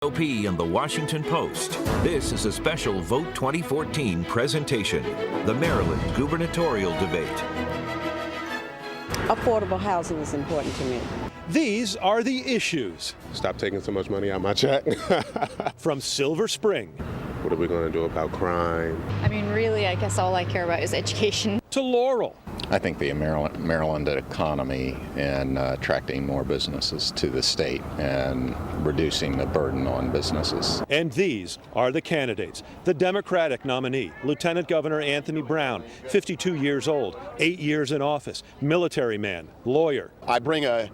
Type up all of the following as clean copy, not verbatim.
GOP and the Washington Post. This is a special Vote 2014 presentation, the Maryland Gubernatorial Debate. Affordable housing is important to me. These are the issues. Stop taking so much money out of my check. From Silver Spring. What are we going to do about crime? I mean, really, I guess all I care about is education. To Laurel. I think the Maryland economy and attracting more businesses to the state and reducing the burden on businesses. And these are the candidates. The Democratic nominee, Lieutenant Governor Anthony Brown, 52 years old, 8 years in office, military man, lawyer. I bring a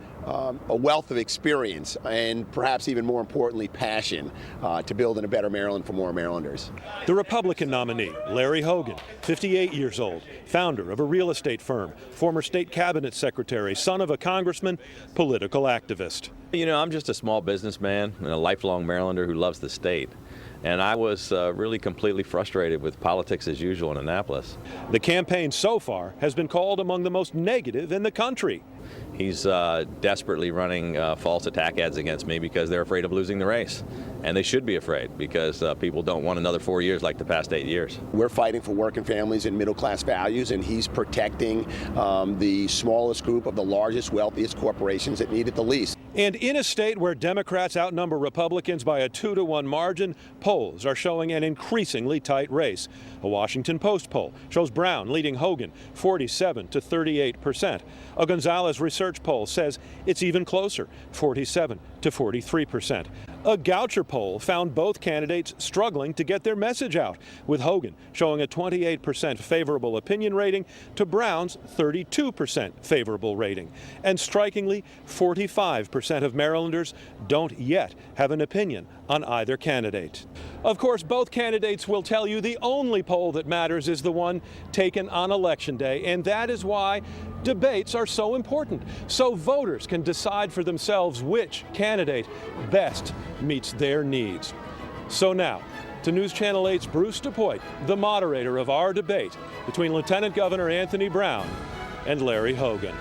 wealth of experience and perhaps even more importantly, passion to build a better Maryland for more Marylanders. The Republican nominee, Larry Hogan, 58 years old, founder of a real estate firm, former state cabinet secretary, son of a congressman, political activist. You know, I'm just a small businessman and a lifelong Marylander who loves the state. And I was really completely frustrated with politics as usual in Annapolis. The campaign so far has been called among the most negative in the country. He's desperately running false attack ads against me because they're afraid of losing the race. And they should be afraid because people don't want another 4 years like the past 8 years. We're fighting for working families and middle class values, and he's protecting the smallest group of the largest, wealthiest corporations that need it the least. And in a state where Democrats outnumber Republicans by a 2-to-1 margin, polls are showing an increasingly tight race. A Washington Post poll shows Brown leading Hogan 47 to 38%. A Gonzalez research poll says it's even closer, 47 to 43%. A Goucher poll found both candidates struggling to get their message out, with Hogan showing a 28% favorable opinion rating to Brown's 32% favorable rating. And strikingly, 45% of Marylanders don't yet have an opinion on either candidate. Of course, both candidates will tell you the only poll that matters is the one taken on Election Day, and that is why debates are so important, so voters can decide for themselves which candidate best meets their needs. So now, to News Channel 8's Bruce DuPoit, the moderator of our debate between Lieutenant Governor Anthony Brown and Larry Hogan.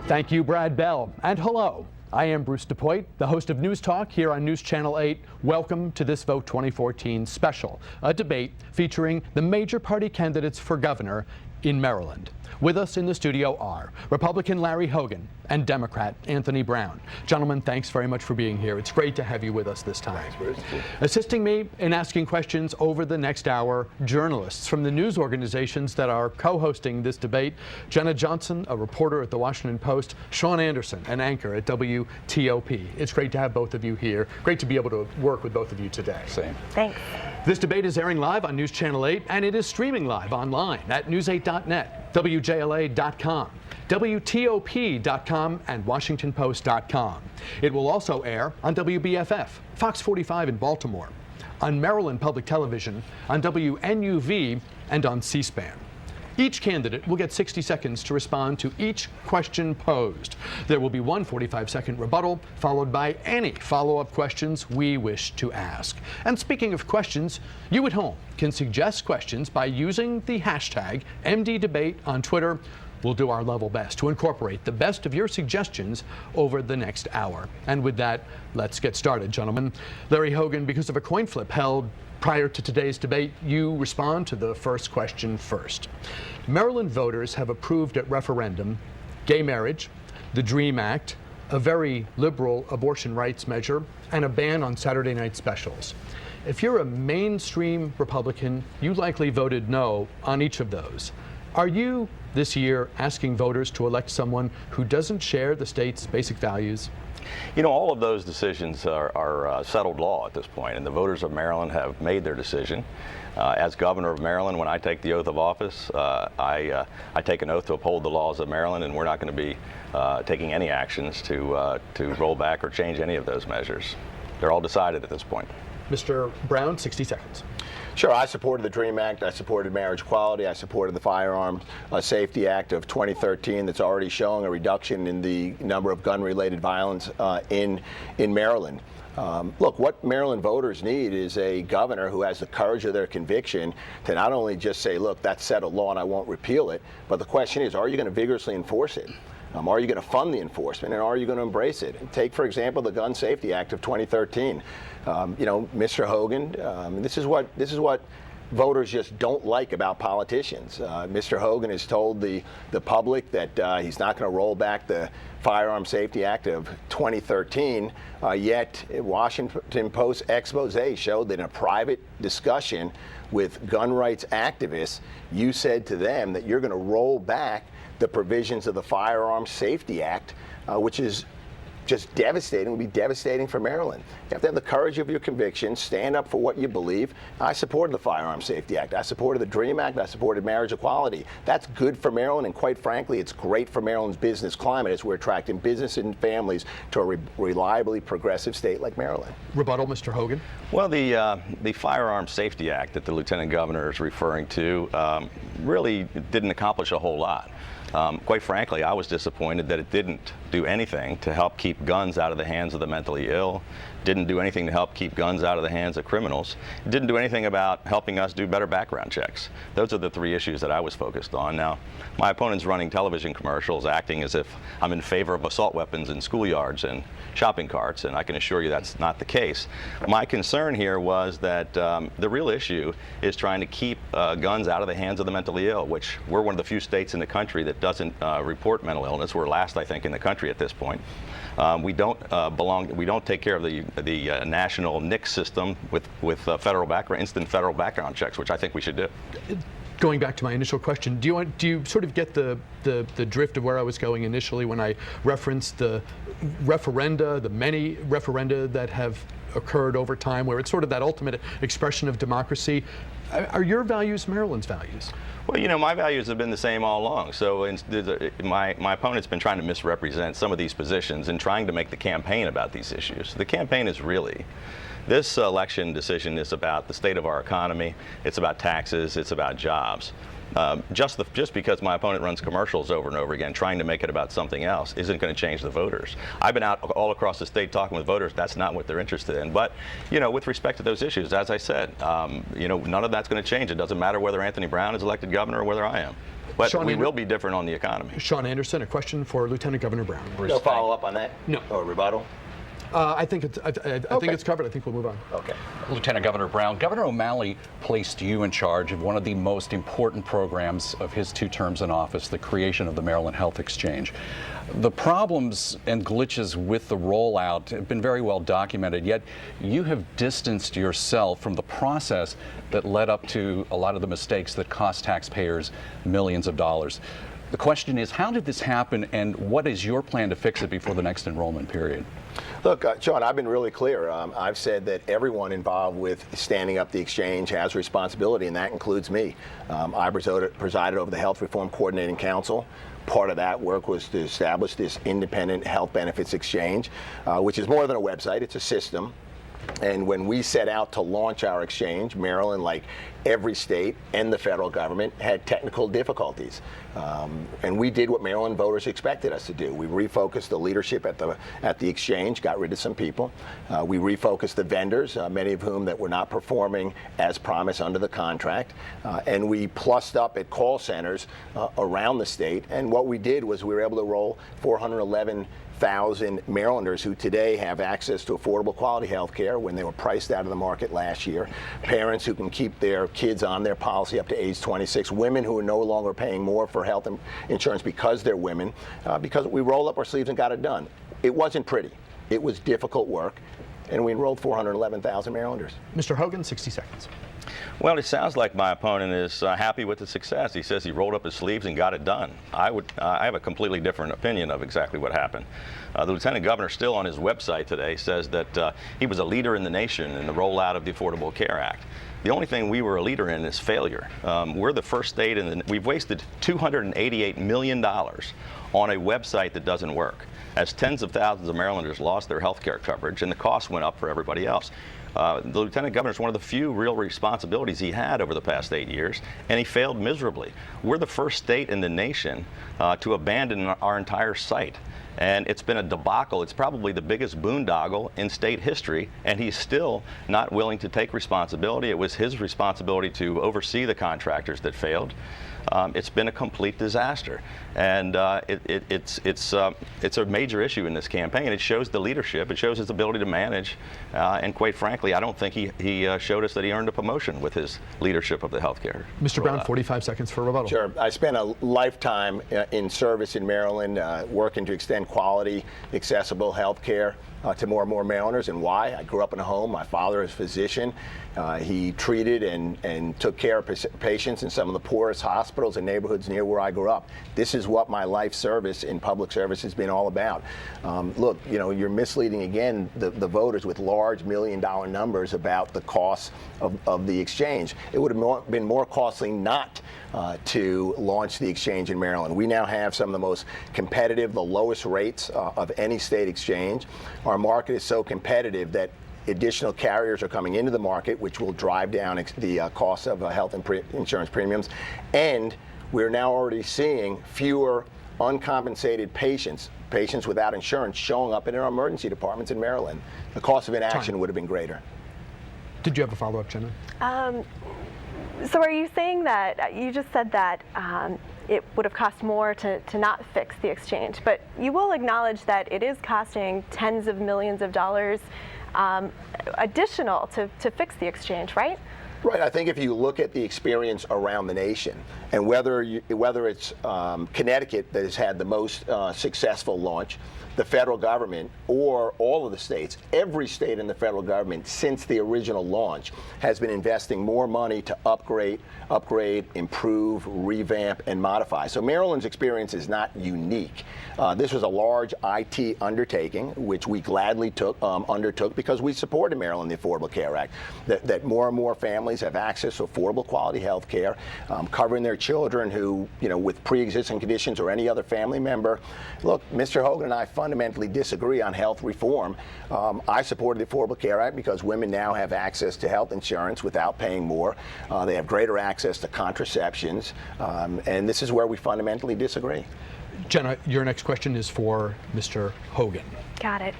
Thank you, Brad Bell, and hello. I am Bruce DuPoit, the host of News Talk here on News Channel 8. Welcome to this Vote 2014 special, a debate featuring the major party candidates for governor in Maryland. With us in the studio are Republican Larry Hogan and Democrat Anthony Brown. Gentlemen, thanks very much for being here. It's great to have you with us this time. Thanks, Bruce. Assisting me in asking questions over the next hour, journalists from the news organizations that are co-hosting this debate. Jenna Johnson, a reporter at the Washington Post. Sean Anderson, an anchor at WTOP. It's great to have both of you here. Great to be able to work with both of you today. Same. Thanks. This debate is airing live on News Channel 8, and it is streaming live online at news8.net, WJLA.com, WTOP.com, and WashingtonPost.com. It will also air on WBFF, Fox 45 in Baltimore, on Maryland Public Television, on WNUV, and on C-SPAN. Each candidate will get 60 seconds to respond to each question posed. There will be one 45-second rebuttal, followed by any follow-up questions we wish to ask. And speaking of questions, you at home can suggest questions by using the hashtag MDDebate on Twitter. We'll do our level best to incorporate the best of your suggestions over the next hour. And with that, let's get started, gentlemen. Larry Hogan, because of a coin flip held prior to today's debate, you respond to the first question first. Maryland voters have approved at referendum gay marriage, the DREAM Act, a very liberal abortion rights measure, and a ban on Saturday night specials. If you're a mainstream Republican, you likely voted no on each of those. Are you, this year, asking voters to elect someone who doesn't share the state's basic values? You know, all of those decisions are settled law at this point, and the voters of Maryland have made their decision. As governor of Maryland, when I take the oath of office, I take an oath to uphold the laws of Maryland, and we're not going to be taking any actions to roll back or change any of those measures. They're all decided at this point. Mr. Brown, 60 seconds. Sure, I supported the DREAM Act, I supported marriage equality, I supported the Firearms Safety Act of 2013 that's already showing a reduction in the number of gun-related violence in Maryland. Look, what Maryland voters need is a governor who has the courage of their conviction to not only just say, look, that's settled law and I won't repeal it, but the question is, are you going to vigorously enforce it? Are you going to fund the enforcement, and are you going to embrace it? Take, for example, the Gun Safety Act of 2013. Mr. Hogan, this is what voters just don't like about politicians. Mr. Hogan has told the public that he's not going to roll back the Firearm Safety Act of 2013, yet Washington Post expose showed that in a private discussion with gun rights activists, you said to them that you're going to roll back the provisions of the Firearm Safety Act, which is just devastating, would be devastating for Maryland. You have to have the courage of your convictions, stand up for what you believe. I supported the Firearm Safety Act. I supported the DREAM Act. I supported marriage equality. That's good for Maryland, and quite frankly, it's great for Maryland's business climate as we're attracting business and families to a reliably progressive state like Maryland. Rebuttal, Mr. Hogan. Well, the Firearm Safety Act that the Lieutenant Governor is referring to really didn't accomplish a whole lot. Quite frankly, I was disappointed that it didn't do anything to help keep guns out of the hands of the mentally ill, didn't do anything to help keep guns out of the hands of criminals, it didn't do anything about helping us do better background checks. Those are the three issues that I was focused on. Now, my opponent's running television commercials acting as if I'm in favor of assault weapons in schoolyards and shopping carts, and I can assure you that's not the case. My concern here was that the real issue is trying to keep guns out of the hands of the mentally ill, which we're one of the few states in the country that doesn't report mental illness. We're last, I think, in the country at this point. We don't take care of the national NICS system with federal background, instant federal background checks, which I think we should do. Going back to my initial question, do you sort of get the drift of where I was going initially when I referenced the referenda, the many referenda that have occurred over time, where it's sort of that ultimate expression of democracy? Are your values Maryland's values? Well, my values have been the same all along. So my opponent's been trying to misrepresent some of these positions and trying to make the campaign about these issues. The campaign is really, this election decision is about the state of our economy, it's about taxes, it's about jobs. Just because my opponent runs commercials over and over again trying to make it about something else isn't going to change the voters. I've been out all across the state talking with voters. That's not what they're interested in. But, with respect to those issues, as I said, none of that's going to change. It doesn't matter whether Anthony Brown is elected governor or whether I am. But we will be different on the economy. Sean Anderson, a question for Lieutenant Governor Brown. No follow-up on that? No. Or rebuttal? I think it's covered. I think we'll move on. Okay. Lieutenant Governor Brown, Governor O'Malley placed you in charge of one of the most important programs of his 2 terms in office, the creation of the Maryland Health Exchange. The problems and glitches with the rollout have been very well documented, yet you have distanced yourself from the process that led up to a lot of the mistakes that cost taxpayers millions of dollars. The question is, how did this happen, and what is your plan to fix it before the next enrollment period? Look, Sean, I've been really clear. I've said that everyone involved with standing up the exchange has responsibility, and that includes me. I presided over the Health Reform Coordinating Council. Part of that work was to establish this independent health benefits exchange, which is more than a website, it's a system. And when we set out to launch our exchange, Maryland, like every state and the federal government, had technical difficulties. And we did what Maryland voters expected us to do. We refocused the leadership at the exchange, got rid of some people. We refocused the vendors, many of whom that were not performing as promised under the contract. And we plussed up at call centers around the state. And what we did was we were able to roll 411,000 Marylanders who today have access to affordable quality health care when they were priced out of the market last year, parents who can keep their kids on their policy up to age 26, women who are no longer paying more for health insurance because they're women, because we rolled up our sleeves and got it done. It wasn't pretty. It was difficult work, and we enrolled 411,000 Marylanders. Mr. Hogan, 60 seconds. Well, it sounds like my opponent is happy with the success. He says he rolled up his sleeves and got it done. I have a completely different opinion of exactly what happened. The Lieutenant Governor, still on his website today, says that he was a leader in the nation in the rollout of the Affordable Care Act. The only thing we were a leader in is failure. We're the first state, we've wasted $288 million on a website that doesn't work, as tens of thousands of Marylanders lost their health care coverage, and the cost went up for everybody else. The Lieutenant Governor is one of the few real responsibilities he had over the past 8 years, and he failed miserably. We're the first state in the nation to abandon our entire site. And it's been a debacle. It's probably the biggest boondoggle in state history, and he's still not willing to take responsibility. It was his responsibility to oversee the contractors that failed. it's been a complete disaster. And it's a major issue in this campaign. It shows the leadership. It shows his ability to manage. And quite frankly, I don't think he showed us that he earned a promotion with his leadership of the healthcare. Mr. Brown, 45 seconds for rebuttal. Sure. I spent a lifetime in service in Maryland, working to extend quality, accessible health care to more and more Marylanders. And why? I grew up in a home. My father is a physician. He treated and took care of patients in some of the poorest hospitals and neighborhoods near where I grew up. This is what my life service in public service has been all about. Look, you're misleading again the voters with large million-dollar numbers about the cost of the exchange. It would have been more costly not to launch the exchange in Maryland. We now have some of the most competitive, the lowest rates of any state exchange. Our market is so competitive that additional carriers are coming into the market, which will drive down the cost of health insurance premiums. And we're now already seeing fewer uncompensated patients without insurance showing up in our emergency departments in Maryland. The cost of inaction would have been greater. Did you have a follow-up, Jenna? So are you saying that, you just said that it would have cost more to not fix the exchange, but you will acknowledge that it is costing tens of millions of dollars additional to fix the exchange, right? Right. I think if you look at the experience around the nation, and whether it's Connecticut that has had the most successful launch, the federal government, or all of the states, every state in the federal government since the original launch has been investing more money to upgrade, improve, revamp, and modify. So Maryland's experience is not unique. This was a large IT undertaking, which we gladly undertook because we supported Maryland, the Affordable Care Act, that more and more families have access to affordable quality health care, covering their children who, with pre-existing conditions or any other family member. Look, Mr. Hogan and I fundamentally disagree on health reform. I supported the Affordable Care Act because women now have access to health insurance without paying more. They have greater access to contraceptions, and this is where we fundamentally disagree. Jenna, your next question is for Mr. Hogan. Got it.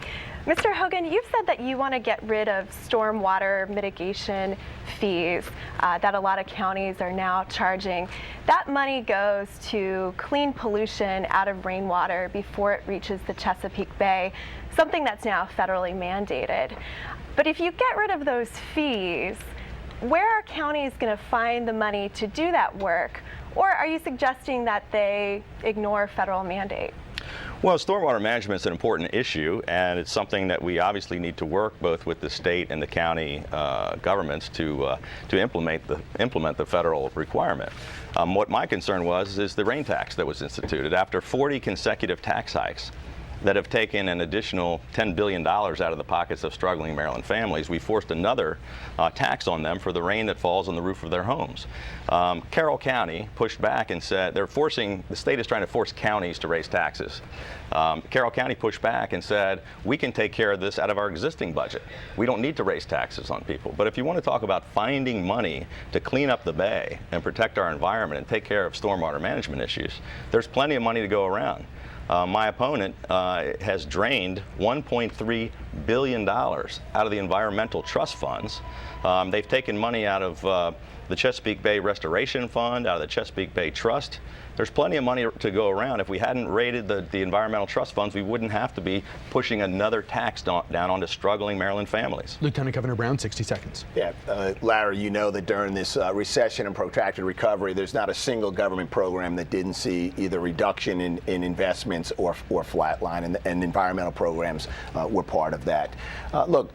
Mr. Hogan, you've said that you want to get rid of stormwater mitigation fees that a lot of counties are now charging. That money goes to clean pollution out of rainwater before it reaches the Chesapeake Bay, something that's now federally mandated. But if you get rid of those fees, where are counties going to find the money to do that work? Or are you suggesting that they ignore federal mandate? Well, stormwater management is an important issue, and it's something that we obviously need to work both with the state and the county governments to implement the federal requirement. What my concern is the rain tax that was instituted after 40 consecutive tax hikes that have taken an additional $10 billion out of the pockets of struggling Maryland families. We forced another tax on them for the rain that falls on the roof of their homes. Carroll County pushed back and said the state is trying to force counties to raise taxes. Carroll County pushed back and said, we can take care of this out of our existing budget. We don't need to raise taxes on people. But if you want to talk about finding money to clean up the bay and protect our environment and take care of stormwater management issues, there's plenty of money to go around. My opponent has drained $1.3 billion out of the environmental trust funds. They've taken money out of the Chesapeake Bay Restoration Fund, out of the Chesapeake Bay Trust. There's plenty of money to go around. If we hadn't raided the environmental trust funds, we wouldn't have to be pushing another tax down onto struggling Maryland families. Lieutenant Governor Brown, 60 seconds. Yeah, Larry, you know that during this recession and protracted recovery, there's not a single government program that didn't see either reduction in investments or flatline, and environmental programs were part of that. Look,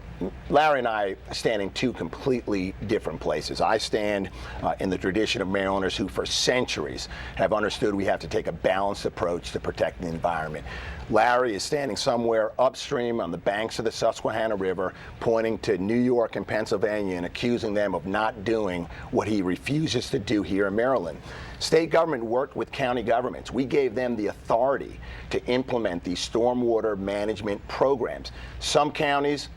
Larry and I stand in two completely different places. I stand in the tradition of Marylanders who for centuries have understood we have to take a balanced approach to protecting the environment. Larry is standing somewhere upstream on the banks of the Susquehanna River, pointing to New York and Pennsylvania and accusing them of not doing what he refuses to do here in Maryland. State government worked with county governments. We gave them the authority to implement these stormwater management programs. Some counties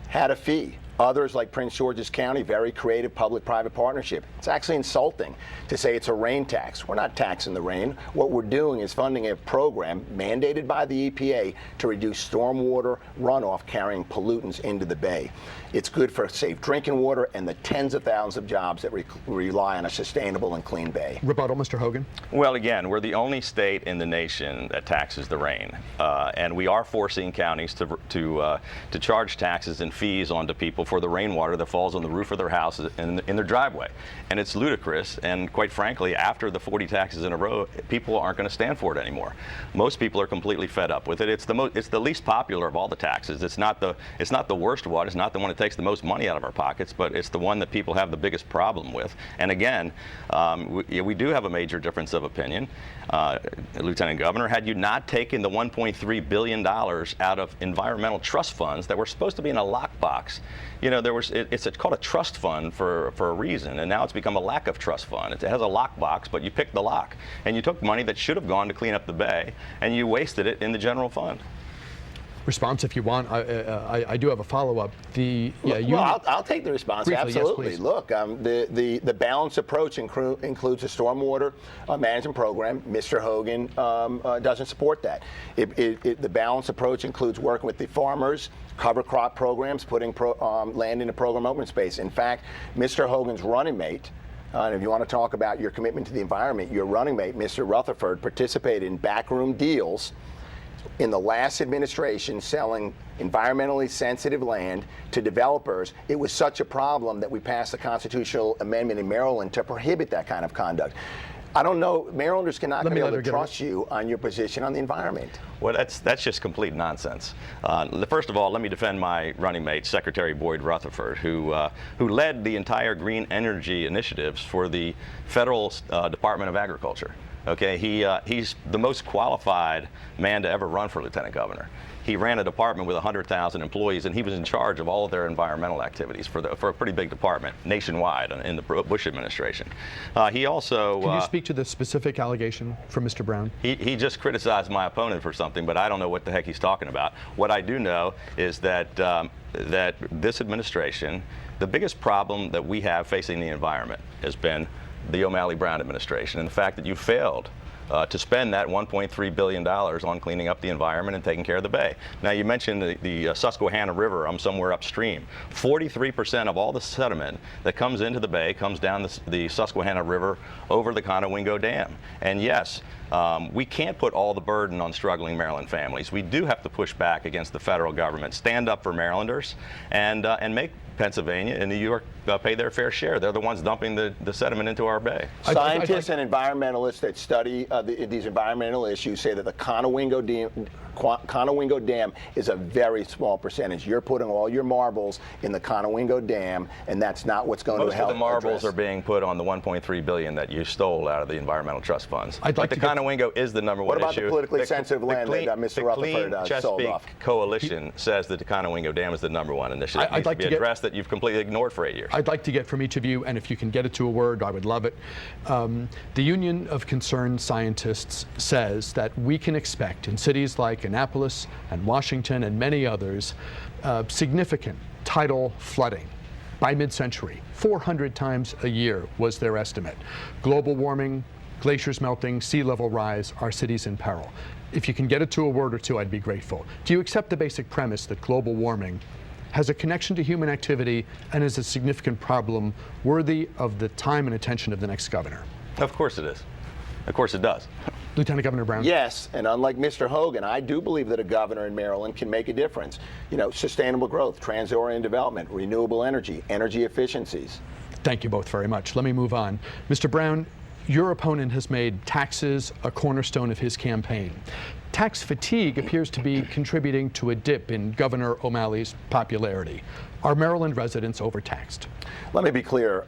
had a fee. Others, like Prince George's County, very creative public-private partnership. It's actually insulting to say it's a rain tax. We're not taxing the rain. What we're doing is funding a program mandated by the EPA to reduce stormwater runoff carrying pollutants into the bay. It's good for safe drinking water and the tens of thousands of jobs that rely on a sustainable and clean bay. Rebuttal, Mr. Hogan. Well, again, we're the only state in the nation that taxes the rain, and we are forcing counties to charge taxes and fees onto people for the rainwater that falls on the roof of their house and in their driveway. And it's ludicrous, and quite frankly, after the 40 taxes in a row, people aren't going to stand for it anymore. Most people are completely fed up with it. It's the least popular of all the taxes. It's not the worst one. It's not the one that takes the most money out of our pockets, but it's the one that people have the biggest problem with. And again, we do have a major difference of opinion. Lieutenant Governor, had you not taken the $1.3 billion out of environmental trust funds that were supposed to be in a lockbox, you know, it's called a trust fund for a reason, and now it's become a lack of trust fund. It has a lockbox, but you picked the lock, and you took money that should have gone to clean up the bay, and you wasted it in the general fund. Response, if you want. I do have a follow-up. I'll take the response. Briefly, absolutely. yes, Look, the balanced approach includes a stormwater management program. Mr. Hogan doesn't support that. The balanced approach includes working with the farmers, cover crop programs, putting land into program open space. In fact, Mr. Hogan's running mate, and if you want to talk about your commitment to the environment, your running mate, Mr. Rutherford, participated in backroom deals in the last administration selling environmentally sensitive land to developers. It was such a problem that we passed a constitutional amendment in Maryland to prohibit that kind of conduct. I don't know, Marylanders cannot be able to trust you on your position on the environment. Well, that's just complete nonsense. First of all, let me defend my running mate, Secretary Boyd Rutherford, who led the entire green energy initiatives for the federal Department of Agriculture. Okay, he's the most qualified man to ever run for lieutenant governor. He ran a department with 100,000 employees, and he was in charge of all of their environmental activities for a pretty big department nationwide in the Bush administration. He also can you speak to the specific allegation from Mr. Brown? He just criticized my opponent for something, but I don't know what the heck he's talking about. What I do know is that that this administration, the biggest problem that we have facing the environment has been the O'Malley Brown administration, and the fact that you failed to spend that $1.3 billion on cleaning up the environment and taking care of the bay. Now, you mentioned the Susquehanna River. I'm somewhere upstream. 43% of all the sediment that comes into the bay comes down the Susquehanna River over the Conowingo Dam. And yes, we can't put all the burden on struggling Maryland families. We do have to push back against the federal government, stand up for Marylanders, and make Pennsylvania and New York pay their fair share. They're the ones dumping the sediment into our bay. Scientists and environmentalists that study these environmental issues say that the Conowingo Dam is a very small percentage. You're putting all your marbles in the Conowingo Dam, and that's not what's going to help. Most of the marbles are being put on the $1.3 billion that you stole out of the environmental trust funds. I'd like the Conowingo is the number one issue. What about the politically sensitive land that Mr. Rutherford sold off? The Clean Chesapeake Coalition says that the Conowingo Dam is the number one initiative that needs to be addressed that you've completely ignored for 8 years. I'd like to get from each of you, and if you can get it to a word, I would love it. The Union of Concerned Scientists says that we can expect in cities like Annapolis and Washington and many others significant tidal flooding by mid-century. 400 times a year was their estimate. Global warming, glaciers melting, sea level rise, our cities in peril. If you can get it to a word or two, I'd be grateful. Do you accept the basic premise that global warming has a connection to human activity and is a significant problem worthy of the time and attention of the next governor? Of course it is. Of course it does. Lieutenant Governor Brown. Yes, and unlike Mr. Hogan, I do believe that a governor in Maryland can make a difference. You know, sustainable growth, transit-oriented development, renewable energy, energy efficiencies. Thank you both very much. Let me move on. Mr. Brown, your opponent has made taxes a cornerstone of his campaign. Tax fatigue appears to be contributing to a dip in Governor O'Malley's popularity. Are Maryland residents overtaxed? Let me be clear,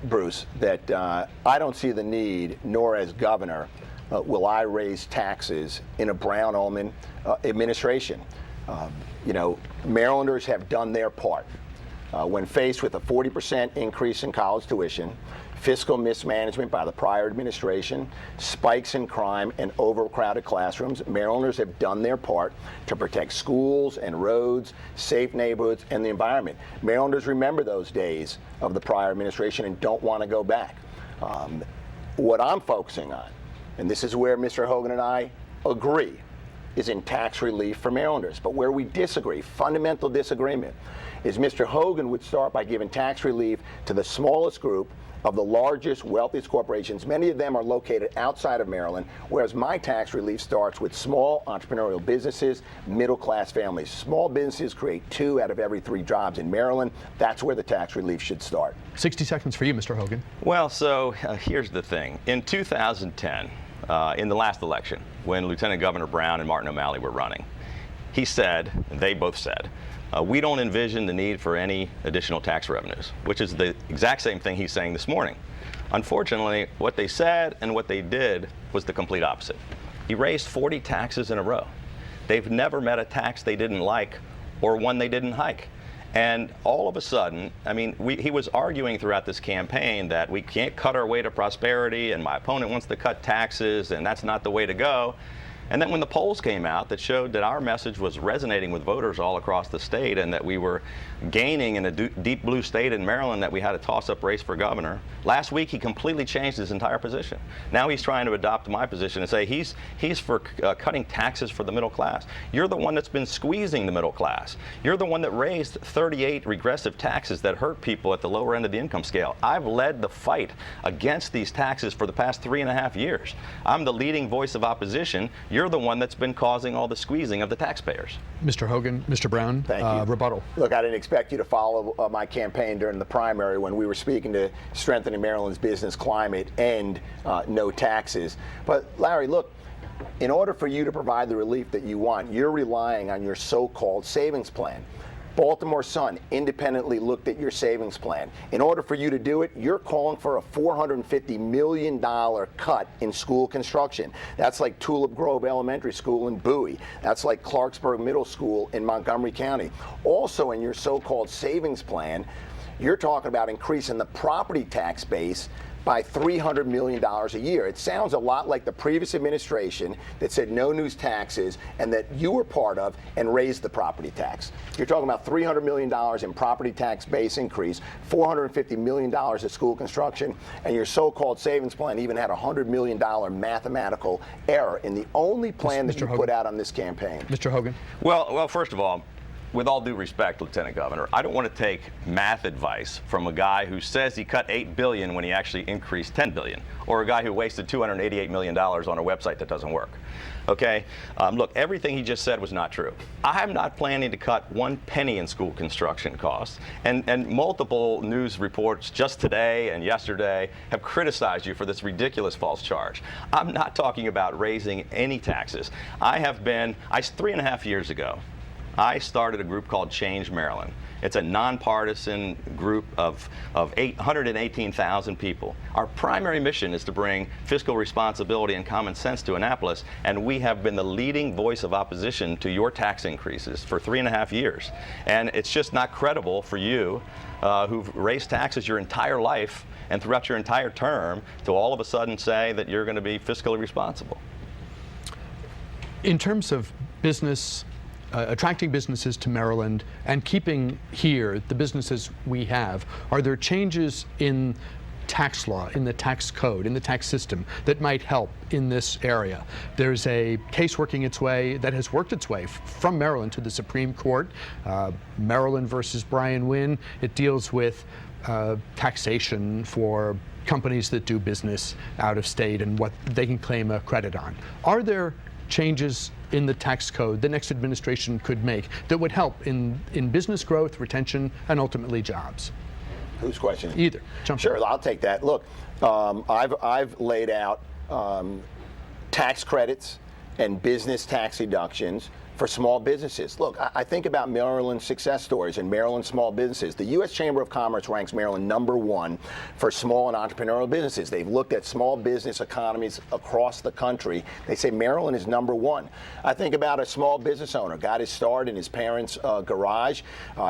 Bruce, that I don't see the need, nor as governor, will I raise taxes in a Brown-Ullman administration. You know, Marylanders have done their part. When faced with a 40% increase in college tuition, fiscal mismanagement by the prior administration, spikes in crime, and overcrowded classrooms, Marylanders have done their part to protect schools and roads, safe neighborhoods, and the environment. Marylanders remember those days of the prior administration and don't want to go back. What I'm focusing on, and this is where Mr. Hogan and I agree, is in tax relief for Marylanders. But where we disagree, fundamental disagreement, is Mr. Hogan would start by giving tax relief to the smallest group of the largest, wealthiest corporations. Many of them are located outside of Maryland, whereas my tax relief starts with small entrepreneurial businesses, middle-class families. Small businesses create 2 out of every 3 jobs in Maryland. That's where the tax relief should start. 60 seconds for you, Mr. Hogan. Well, so here's the thing. In 2010, in the last election, when Lieutenant Governor Brown and Martin O'Malley were running, he said, they both said, we don't envision the need for any additional tax revenues, which is the exact same thing he's saying this morning. Unfortunately, what they said and what they did was the complete opposite. He raised 40 taxes in a row. They've never met a tax they didn't like or one they didn't hike. And all of a sudden, I mean, he was arguing throughout this campaign that we can't cut our way to prosperity and my opponent wants to cut taxes and that's not the way to go. And then when the polls came out that showed that our message was resonating with voters all across the state and that we were gaining in a deep blue state in Maryland, that we had a toss-up race for governor, last week he completely changed his entire position. Now he's trying to adopt my position and say he's for cutting taxes for the middle class. You're the one that's been squeezing the middle class. You're the one that raised 38 regressive taxes that hurt people at the lower end of the income scale. I've led the fight against these taxes for the past 3.5 years. I'm the leading voice of opposition. You're the one that's been causing all the squeezing of the taxpayers. Mr. Hogan, Mr. Brown, Thank you. Rebuttal. Look, I didn't expect you to follow my campaign during the primary when we were speaking to strengthening Maryland's business climate and no taxes. But Larry, look, in order for you to provide the relief that you want, you're relying on your so-called savings plan. Baltimore Sun independently looked at your savings plan. In order for you to do it, you're calling for a $450 million cut in school construction. That's like Tulip Grove Elementary School in Bowie. That's like Clarksburg Middle School in Montgomery County. Also in your so-called savings plan, you're talking about increasing the property tax base by $300 million a year. It sounds a lot like the previous administration that said no new taxes and that you were part of and raised the property tax. You're talking about $300 million in property tax base increase, $450 million of school construction, and your so-called savings plan even had a $100 million mathematical error in the only plan that you put out on this campaign. Mr. Hogan. Well, first of all, with all due respect, Lieutenant Governor, I don't want to take math advice from a guy who says he cut $8 billion when he actually increased $10 billion, or a guy who wasted $288 million on a website that doesn't work. Okay? Look, everything he just said was not true. I'm not planning to cut 1 penny in school construction costs, and multiple news reports just today and yesterday have criticized you for this ridiculous false charge. I'm not talking about raising any taxes. 3.5 years ago, I started a group called Change Maryland. It's a nonpartisan group of 118,000 people. Our primary mission is to bring fiscal responsibility and common sense to Annapolis, and we have been the leading voice of opposition to your tax increases for 3.5 years. And it's just not credible for you, who've raised taxes your entire life and throughout your entire term, to all of a sudden say that you're going to be fiscally responsible. In terms of business, attracting businesses to Maryland and keeping here the businesses we have, are there changes in tax law, in the tax code, in the tax system that might help in this area? There's a case working its way that has worked its way from Maryland to the Supreme Court, Maryland versus Brian Wynn. It deals with taxation for companies that do business out of state and what they can claim a credit on. Are there changes in the tax code the next administration could make that would help in business growth, retention, and ultimately jobs? Whose question? Either. Sure, I'll take that. Look, I've laid out tax credits and business tax deductions for small businesses. Look, I think about Maryland success stories and Maryland small businesses. The U.S. Chamber of Commerce ranks Maryland #1 for small and entrepreneurial businesses. They've looked at small business economies across the country. They say Maryland is #1. I think about a small business owner, got his start in his parents' garage.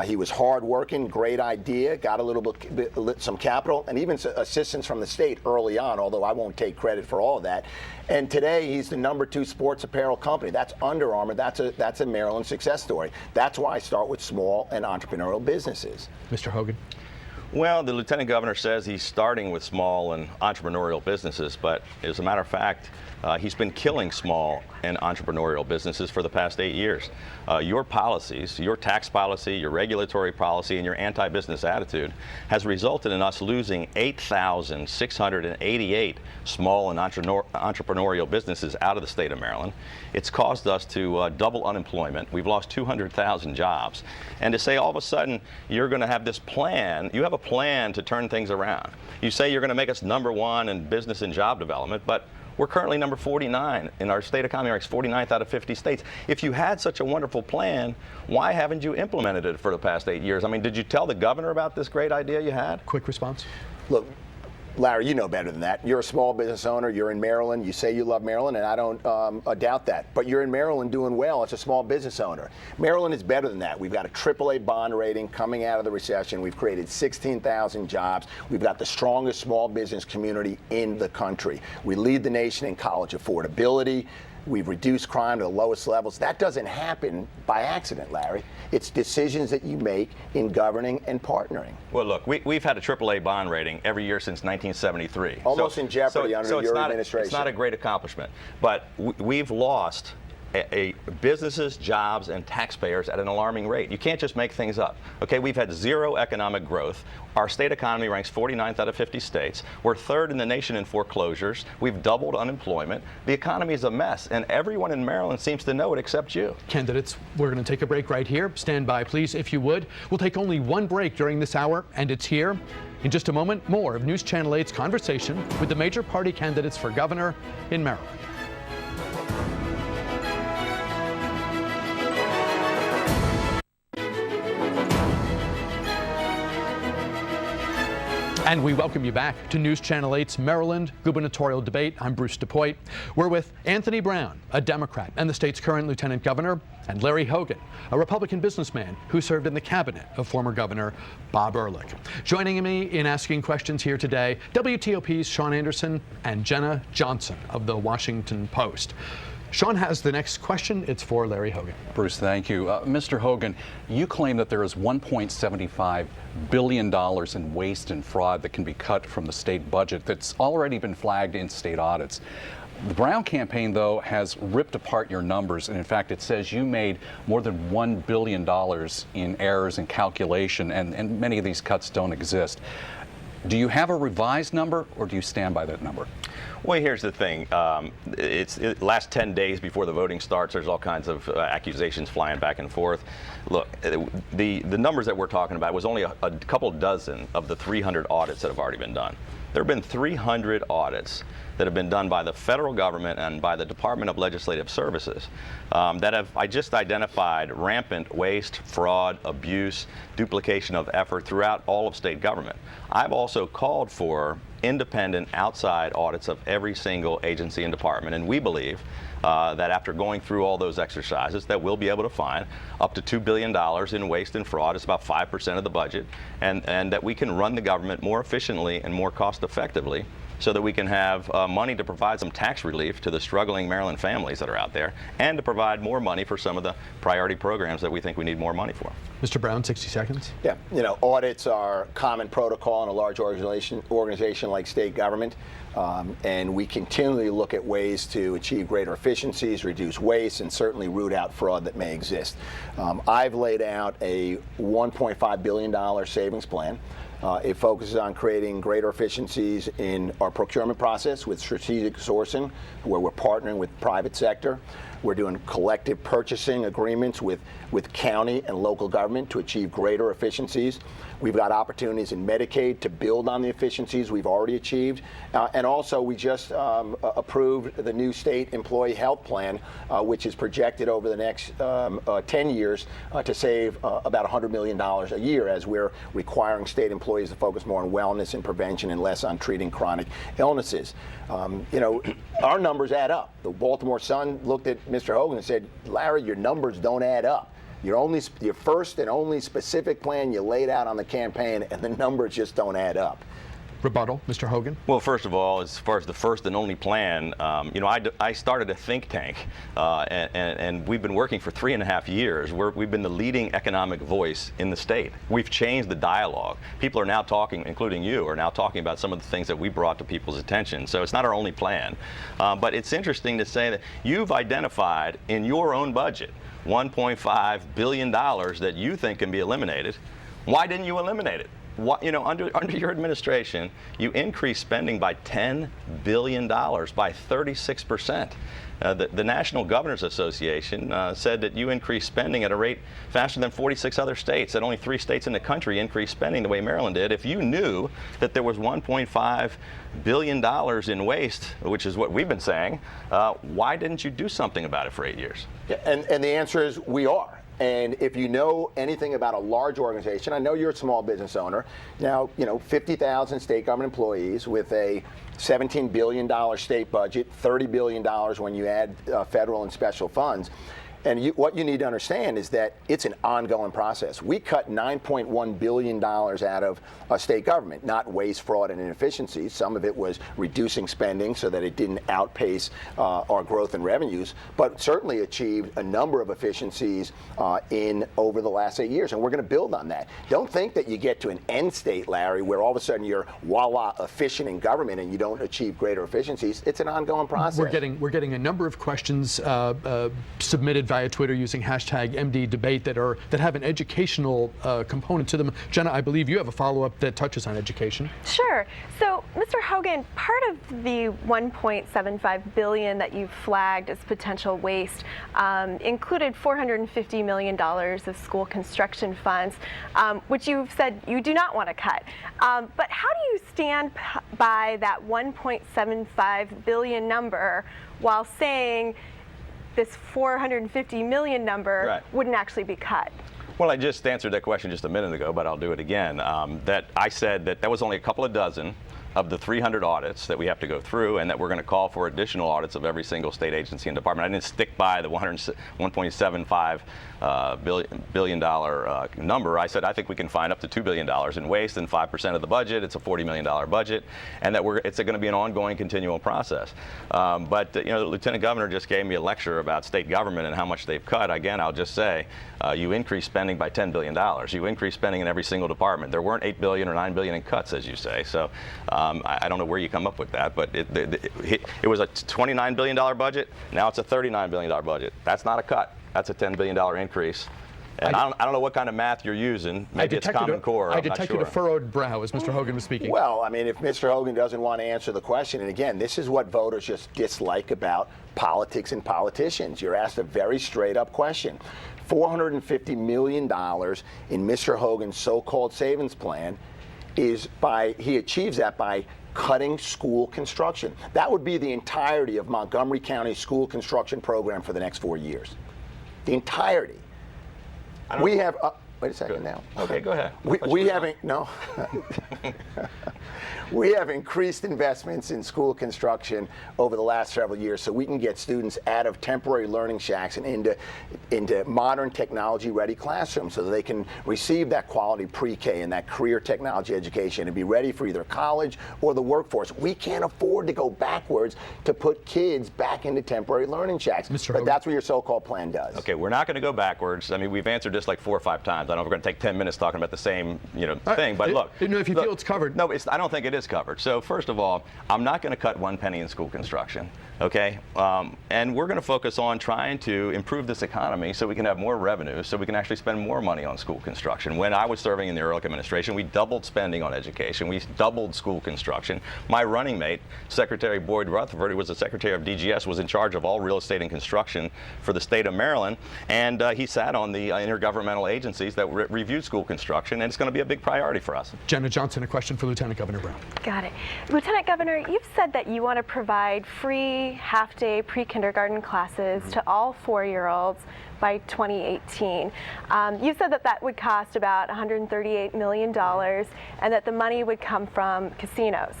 He was hardworking, great idea, got a little bit, some capital, and even assistance from the state early on, although I won't take credit for all of that. And today he's the #2 sports apparel company. That's Under Armour. That's a Maryland success story. That's why I start with small and entrepreneurial businesses. Mr. Hogan. Well, the Lieutenant Governor says he's starting with small and entrepreneurial businesses, but as a matter of fact, he's been killing small and entrepreneurial businesses for the past 8 years. Your policies, your tax policy, your regulatory policy, and your anti-business attitude has resulted in us losing 8,688 small and entrepreneurial businesses out of the state of Maryland. It's caused us to double unemployment. We've lost 200,000 jobs. And to say all of a sudden you're going to have this plan, you have a plan to turn things around. You say you're going to make us #1 in business and job development, but we're currently number 49 in our state economy, ranks 49th out of 50 states. If you had such a wonderful plan, why haven't you implemented it for the past 8 years? I mean, did you tell the governor about this great idea you had? Quick response. Look, Larry, you know better than that. You're a small business owner. You're in Maryland. You say you love Maryland, and I don't doubt that. But you're in Maryland doing well as a small business owner. Maryland is better than that. We've got a AAA bond rating coming out of the recession. We've created 16,000 jobs. We've got the strongest small business community in the country. We lead the nation in college affordability. We've reduced crime to the lowest levels. That doesn't happen by accident, Larry. It's decisions that you make in governing and partnering. Well, look, we've had a AAA bond rating every year since 1973. Almost in jeopardy under your administration. It's not a great accomplishment. But we've lost businesses, jobs, and taxpayers at an alarming rate. You can't just make things up. Okay, we've had zero economic growth. Our state economy ranks 49th out of 50 states. We're 3rd in the nation in foreclosures. We've doubled unemployment. The economy is a mess, and everyone in Maryland seems to know it except you. Candidates, we're going to take a break right here. Stand by, please, if you would. We'll take only one break during this hour, and it's here. In just a moment, more of News Channel 8's conversation with the major party candidates for governor in Maryland. And we welcome you back to News Channel 8's Maryland gubernatorial debate. I'm Bruce DuPoit. We're with Anthony Brown, a Democrat and the state's current lieutenant governor, and Larry Hogan, a Republican businessman who served in the cabinet of former Governor Bob Ehrlich. Joining me in asking questions here today, WTOP's Sean Anderson and Jenna Johnson of the Washington Post. Sean has the next question. It's for Larry Hogan. Bruce, thank you. Mr. Hogan, you claim that there is $1.75 billion in waste and fraud that can be cut from the state budget that's already been flagged in state audits. The Brown campaign, though, has ripped apart your numbers, and in fact, it says you made more than $1 billion in errors in calculation, and many of these cuts don't exist. Do you have a revised number, or do you stand by that number? Well, here's the thing. It last 10 days before the voting starts, there's all kinds of accusations flying back and forth. Look, the numbers that we're talking about was only a couple dozen of the 300 audits that have already been done. There have been 300 audits that have been done by the federal government and by the Department of Legislative Services that have just identified rampant waste, fraud, abuse, duplication of effort throughout all of state government. I've also called for independent outside audits of every single agency and department, and we believe that after going through all those exercises that we'll be able to find up to $2 billion in waste and fraud. It's about 5% of the budget, and that we can run the government more efficiently and more cost effectively so that we can have money to provide some tax relief to the struggling Maryland families that are out there, and to provide more money for some of the priority programs that we think we need more money for. Mr. Brown, 60 seconds. Yeah, audits are common protocol in a large organization like state government, and we continually look at ways to achieve greater efficiencies, reduce waste, and certainly root out fraud that may exist. I've laid out a $1.5 billion savings plan. It focuses on creating greater efficiencies in our procurement process with strategic sourcing, where we're partnering with the private sector. We're doing collective purchasing agreements with county and local government to achieve greater efficiencies. We've got opportunities in Medicaid to build on the efficiencies we've already achieved. And also, we just approved the new state employee health plan, which is projected over the next 10 years to save about $100 million a year, as we're requiring state employees to focus more on wellness and prevention and less on treating chronic illnesses. You know, our numbers add up. The Baltimore Sun looked at Mr. Hogan and said, Larry, your numbers don't add up. Your first and only specific plan you laid out on the campaign, and the numbers just don't add up. Rebuttal, Mr. Hogan? Well, first of all, as far as the first and only plan, you know, I started a think tank, and we've been working for 3.5 years. We've been the leading economic voice in the state. We've changed the dialogue. People are now talking, including you, are now talking about some of the things that we brought to people's attention. So it's not our only plan. But it's interesting to say that you've identified in your own budget $1.5 billion that you think can be eliminated. Why didn't you eliminate it? You know, under your administration, you increased spending by $10 billion, by 36%. The National Governors Association said that you increased spending at a rate faster than 46 other states, that only 3 states in the country increased spending the way Maryland did. If you knew that there was $1.5 billion in waste, which is what we've been saying, why didn't you do something about it for 8 years? Yeah, and the answer is we are. And if you know anything about a large organization, I know you're a small business owner. Now, you know, 50,000 state government employees with a $17 billion state budget, $30 billion when you add federal and special funds. And what you need to understand is that it's an ongoing process. We cut $9.1 billion out of state government, not waste, fraud, and inefficiencies. Some of it was reducing spending so that it didn't outpace our growth in revenues, but certainly achieved a number of efficiencies over the last 8 years, and we're going to build on that. Don't think that you get to an end state, Larry, where all of a sudden you're voila efficient in government and you don't achieve greater efficiencies. It's an ongoing process. We're getting a number of questions submitted via Twitter using #MDDebate that have an educational component to them. Jenna, I believe you have a follow-up that touches on education. Sure. So, Mr. Hogan, part of the $1.75 billion that you flagged as potential waste included $450 million of school construction funds, which you've said you do not want to cut. But how do you stand by that $1.75 billion number while saying this $450 million number wouldn't actually be cut? Well, I just answered that question just a minute ago, but I'll do it again. That I said that was only a couple of dozen of the 300 audits that we have to go through, and that we're going to call for additional audits of every single state agency and department. I didn't stick by the $1.75 billion number. I said I think we can find up to $2 billion in waste and 5% of the budget. It's a $40 million budget, and that it's going to be an ongoing, continual process. But you know, the Lieutenant Governor just gave me a lecture about state government and how much they've cut. Again, I'll just say you increased spending by $10 billion. You increased spending in every single department. There weren't $8 billion or $9 billion in cuts, as you say. So I don't know where you come up with that, but it was a $29 billion budget. Now it's a $39 billion budget. That's not a cut. That's a $10 billion increase. And I don't know what kind of math you're using. Maybe it's Common Core. I detected a furrowed brow as Mr. Hogan was speaking. Well, I mean, if Mr. Hogan doesn't want to answer the question, and again, this is what voters just dislike about politics and politicians. You're asked a very straight-up question. $450 million in Mr. Hogan's so-called savings plan he achieves that by cutting school construction. That would be the entirety of Montgomery County's school construction program for the next 4 years. The entirety. We have. Wait a second now. Okay, go ahead. We have increased investments in school construction over the last several years so we can get students out of temporary learning shacks and into modern technology-ready classrooms so that they can receive that quality pre-K and that career technology education and be ready for either college or the workforce. We can't afford to go backwards to put kids back into temporary learning shacks. But that's what your so-called plan does. Okay, we're not going to go backwards. I mean, we've answered this like 4 or 5 times. times. I don't know if we're going to take 10 minutes talking about the same thing, but look. If you feel it's covered. No, I don't think it is covered. So first of all, I'm not going to cut one penny in school construction. Okay, and we're going to focus on trying to improve this economy so we can have more revenue, so we can actually spend more money on school construction. When I was serving in the Ehrlich administration, we doubled spending on education. We doubled school construction. My running mate, Secretary Boyd Rutherford, who was the Secretary of DGS, was in charge of all real estate and construction for the state of Maryland, and he sat on the intergovernmental agencies that reviewed school construction, and it's going to be a big priority for us. Jenna Johnson, a question for Lieutenant Governor Brown. Got it. Lieutenant Governor, you've said that you want to provide free half-day pre-kindergarten classes to all 4-year-olds by 2018. You said that would cost about $138 million and that the money would come from casinos.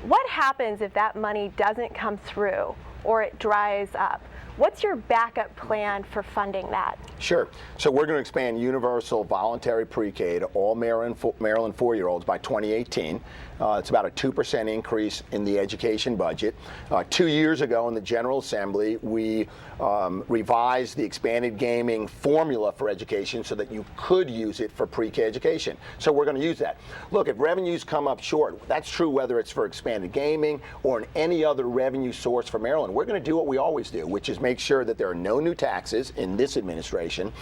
What happens if that money doesn't come through or it dries up? What's your backup plan for funding that? Sure. So we're going to expand universal voluntary pre-K to all Maryland 4-year-olds by 2018. It's about a 2% increase in the education budget. 2 years ago in the General Assembly, we revised the expanded gaming formula for education so that you could use it for pre-K education. So we're going to use that. Look, if revenues come up short, that's true whether it's for expanded gaming or in any other revenue source for Maryland. We're going to do what we always do, which is make sure that there are no new taxes in this administration,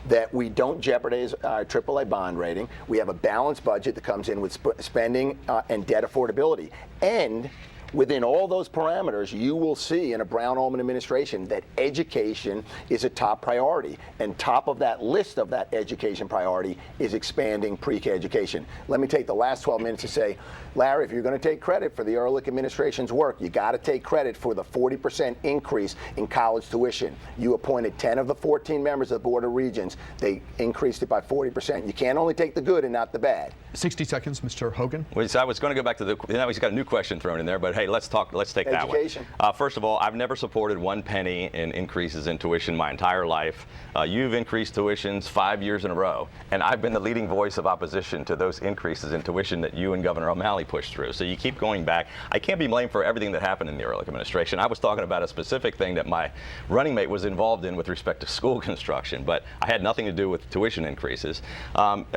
that we don't jeopardize our AAA bond rating. We have a balanced budget that comes in with spending and debt affordability. And within all those parameters, you will see in a Brown-Ullman administration that education is a top priority. And top of that list of that education priority is expanding pre-K education. Let me take the last 12 minutes to say, Larry, if you're going to take credit for the Ehrlich administration's work, you got to take credit for the 40% increase in college tuition. You appointed 10 of the 14 members of the Board of Regents. They increased it by 40%. You can't only take the good and not the bad. 60 seconds, Mr. Hogan. Well, so I was going to go back to now he's got a new question thrown in there, but hey, let's take that one. First of all, I've never supported one penny in increases in tuition my entire life. You've increased tuitions 5 years in a row, and I've been the leading voice of opposition to those increases in tuition that you and Governor O'Malley pushed through. So you keep going back. I can't be blamed for everything that happened in the Ehrlich administration. I was talking about a specific thing that my running mate was involved in with respect to school construction, but I had nothing to do with tuition increases.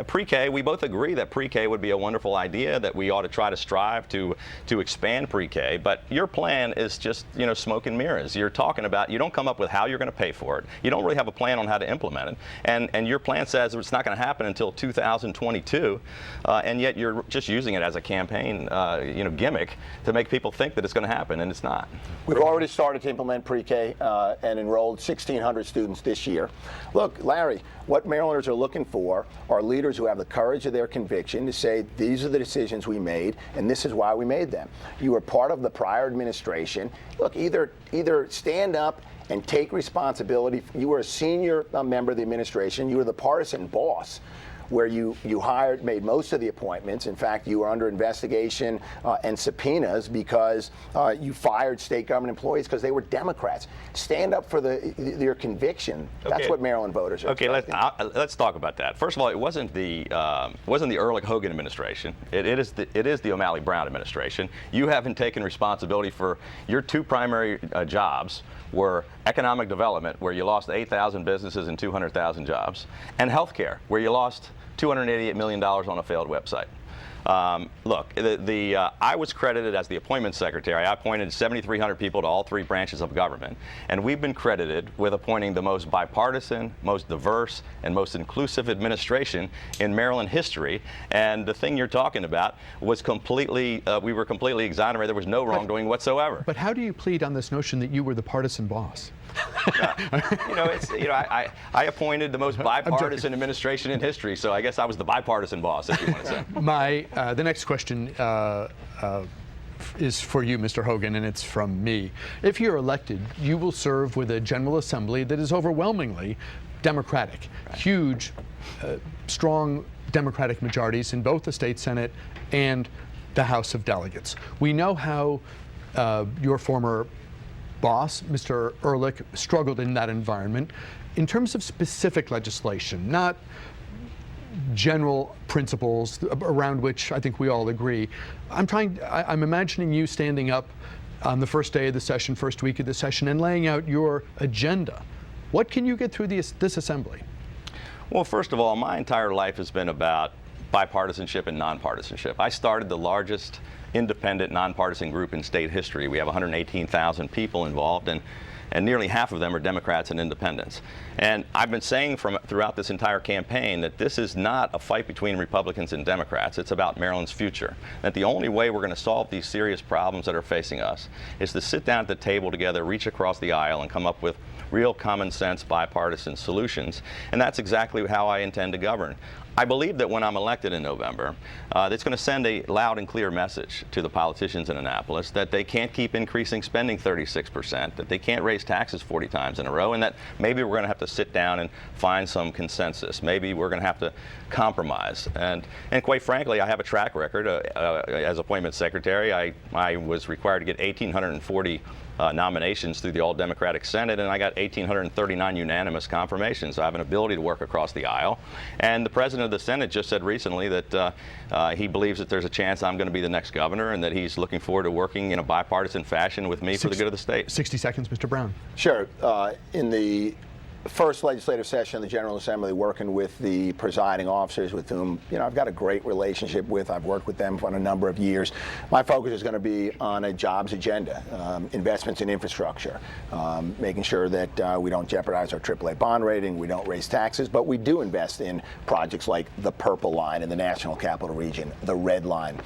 Pre-K, we both agree that pre-K would be a wonderful idea, that we ought to try to strive to expand pre-K, but your plan is just, smoke and mirrors. You're talking about, you don't come up with how you're going to pay for it. You don't really have a plan on how to implement it. And your plan says it's not going to happen until 2022, and yet you're just using it as a campaign, gimmick to make people think that it's going to happen, and it's not. We've already started to implement pre-K and enrolled 1,600 students this year. Look, Larry, what Marylanders are looking for are leaders who have the courage of their conviction to say, these are the decisions we made, and this is why we made them. You were part of the prior administration. Look, either stand up and take responsibility. You were a senior member of the administration. You were the partisan boss, where you made most of the appointments. In fact, you were under investigation and subpoenas because you fired state government employees because they were Democrats. Stand up for your conviction. Okay. That's what Maryland voters are expecting. Let's talk about that. First of all, it wasn't the Ehrlich-Hogan administration. It is the O'Malley-Brown administration. You haven't taken responsibility for your two primary jobs were economic development, where you lost 8,000 businesses and 200,000 jobs, and healthcare, where you lost $288 million on a failed website. Look, I was credited as the appointment secretary. I appointed 7,300 people to all three branches of government, and we've been credited with appointing the most bipartisan, most diverse, and most inclusive administration in Maryland history. And the thing you're talking about was completely, we were completely exonerated. There was no wrongdoing whatsoever. But how do you plead on this notion that you were the partisan boss? I appointed the most bipartisan administration in history, so I guess I was the bipartisan boss, if you want to say. The next question is for you, Mr. Hogan, and it's from me. If you're elected, you will serve with a General Assembly that is overwhelmingly Democratic. Right. Huge, strong Democratic majorities in both the state Senate and the House of Delegates. We know how your former boss, Mr. Ehrlich, struggled in that environment. In terms of specific legislation, not general principles around which I think we all agree, I'm imagining you standing up on the first day of the session, first week of the session, and laying out your agenda. What can you get through this assembly? Well, first of all, my entire life has been about bipartisanship and nonpartisanship. I started the largest independent nonpartisan group in state history. We have 118,000 people involved, and nearly half of them are Democrats and independents. And I've been saying throughout this entire campaign that this is not a fight between Republicans and Democrats. It's about Maryland's future. That the only way we're going to solve these serious problems that are facing us is to sit down at the table together, reach across the aisle, and come up with real common sense bipartisan solutions. And that's exactly how I intend to govern. I believe that when I'm elected in November, it's going to send a loud and clear message to the politicians in Annapolis that they can't keep increasing spending 36%, that they can't raise taxes 40 times in a row, and that maybe we're going to have to sit down and find some consensus. Maybe we're going to have to compromise. And quite frankly, I have a track record. As appointment secretary, I was required to get 1,840 nominations through the all-Democratic Senate, and I got 1,839 unanimous confirmations. So I have an ability to work across the aisle. And the president of the Senate just said recently that he believes that there's a chance I'm going to be the next governor, and that he's looking forward to working in a bipartisan fashion with me for the good of the state. 60 seconds, Mr. Brown. Sure. In the first legislative session of the General Assembly, working with the presiding officers with whom, I've got a great relationship with. I've worked with them for a number of years. My focus is going to be on a jobs agenda, investments in infrastructure, making sure that we don't jeopardize our AAA bond rating, we don't raise taxes, but we do invest in projects like the Purple Line in the National Capital Region, the Red Line